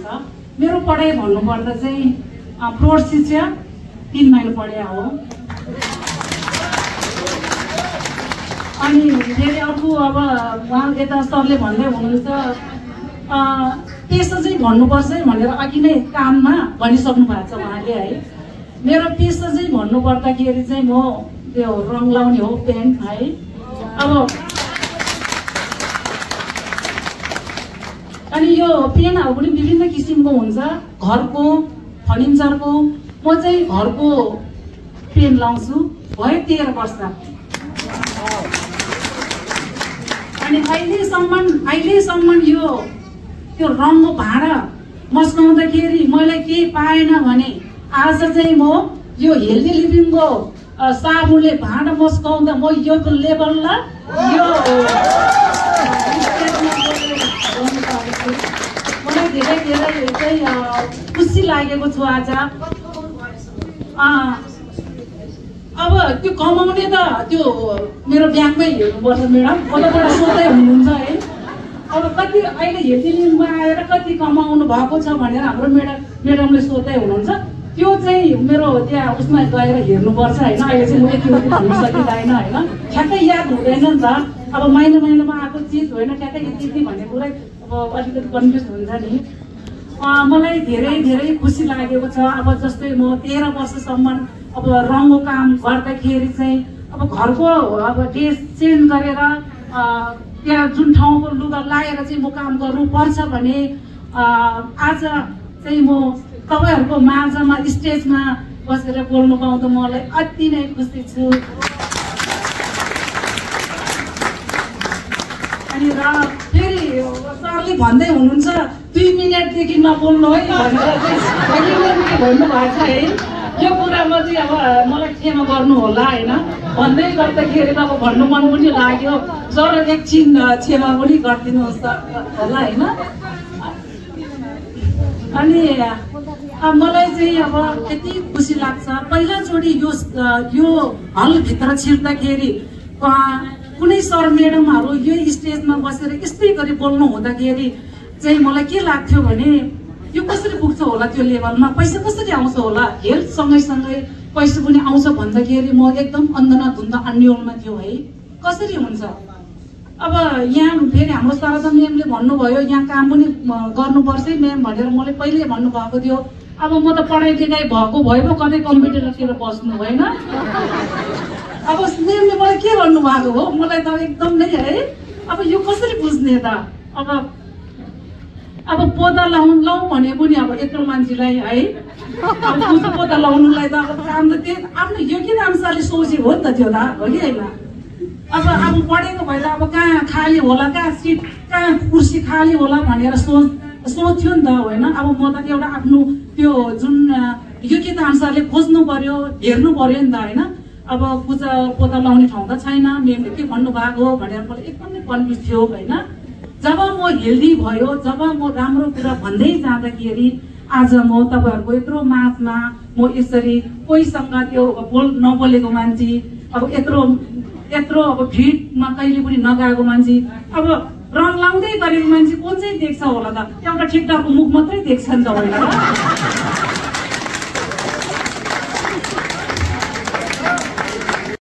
त मेरो पढाइ भन्नुपर्दा चाहिँ प्रौढ शिक्षा 3 माइल पढे हो। अनि फेरि अर्को अब उहाँ यता सरले भन्दै हुनुहुन्छ पेसा चाहिँ भन्नुपर्छ है भनेर अघि नै काममा भनिसक्नु भएको छ उहाँले है। मेरो पेसा चाहिँ भन्नुपर्दाखेरि चाहिँ म त्यो रङ लाउने हो, पेन्ट है। अब अनि यो पेनहरू पनि विभिन्न किसिमको हुन्छ, घरको फर्निचरको। म चाहिँ घरको पेन लाउँछु, भयो 13 वर्ष। अनि अहिलेसम्म यो त्यो रङको भाँडा मस्काउँदाखेरि मलाई केही पाएन भने आज चाहिँ म यो हेल्दी लिभिङको साबुनले भाँडा मस्काउँदा म यो लेभललाई यो मलाई धेरै धेरै चाहिँ खुसी लागेको छु आज। अब त्यो कमाउने त त्यो मेरो ब्याङ्कमै हेर्नुपर्छ म्याडम, कताबाट सोध्दै हुनुहुन्छ है। अब कति अहिले हेल्दी लिभिङमा आएर कति कमाउनु भएको छ भनेर हाम्रो म्याडमले सोध्दै हुनुहुन्छ। त्यो चाहिँ मेरो त्यहाँ उसमा गएर हेर्नुपर्छ होइन। अहिले चाहिँ म यति भन्न सकिँदैन होइन, ठ्याक्कै याद हुँदैन नि त। अब महिनामा आएको चिज होइन, ठ्याक्कै यति भन्ने कुरै अब अलिकति कन्फ्युज हुन्छ नि। मलाई धेरै धेरै खुसी लागेको छ। अब जस्तै म 13 वर्षसम्म अब रङको काम गर्दाखेरि चाहिँ अब घरको अब ड्रेस चेन्ज गरेर त्यहाँ जुन ठाउँको लुगा लाएर चाहिँ म काम गर्नुपर्छ भने आज चाहिँ म तपाईहरुको माझमा स्टेजमा बसेर बोल्नु पाउँदा मलाई अति नै खुसी छु। अनि र फेरि सरले भन्दै हुनुहुन्छ 2 मिनेटदेखि नबोल्नु है भनेर चाहिँ भन्नु भएको छ है। यो कुरामा चाहिँ अब मलाई क्षमा गर्नु होला हैन, भन्दै गर्दाखेरि त अब भन्नु मन पनि लाग्यो, जरा एकछिन क्षमा पनि गरिदिनुहोस् होला हैन। अनि मलाई चाहिँ अब यति खुसी लाग्छ। पहिलोचोटि यो हलभित्र छिर्दाखेरि कुनै सर म्याडमहरू यो स्टेजमा बसेर यस्तै गरी बोल्नु हुँदाखेरि चाहिँ मलाई के लाग्थ्यो भने यो कसरी पुग्छ होला त्यो लेभलमा, पैसा कसरी आउँछ होला, हेल्थ सँगै पैसा पनि आउँछ भन्दाखेरि म एकदम अन्धना धुन्दा अन्यलमा थियो है। कसरी हुन्छ? अब यहाँ फेरि हाम्रो शारदा म्यामले भन्नुभयो यहाँ काम पनि गर्नुपर्छ है म्याम भनेर मलाई पहिले भन्नुभएको थियो। अब म त पढाइ लेखाइ भएको भए पो कतै कम्प्युटरतिर बस्नु होइन। अब म्यामले मलाई के भन्नुभएको हो मलाई त एकदम नै है, अब यो कसरी बुझ्ने त। अब पोता लाउँ भने पनि अब यत्रो मान्छेलाई है, अब पोता लाउनुलाई त अब काम त त्यो आफ्नो योग्यता अनुसारले सोचे हो नि त त्यो त हो कि होइन। अब पढेको भएर अब कहाँ खाली होला, कहाँ सिट कहाँ कुर्सी खाली होला भनेर सोच्थ्यो नि त होइन। अब म त एउटा आफ्नो त्यो जुन योग्यता अनुसारले खोज्नु पर्यो, हेर्नु पर्यो नि त होइन। अब पोता लाउने ठाउँ त छैन, म्यामले के भन्नुभएको हो भनेर मलाई एकदमै कन्फ्युज थियो होइन। जब म हेल्दी भयो, जब म राम्रो कुरा भन्दै जाँदाखेरि आज म तपाईहरुको यत्रो माझमा म यसरी कोहीसँग त्यो नबोलेको मान्छे, अब यत्रो अब भिडमा कहिले पनि नगएको मान्छे, अब रङ लाउँदै गरेको मान्छे कुन चाहिँ देख्छ होला त? एउटा ठिकठाकको मुख मात्रै देख्छ नि त होइन।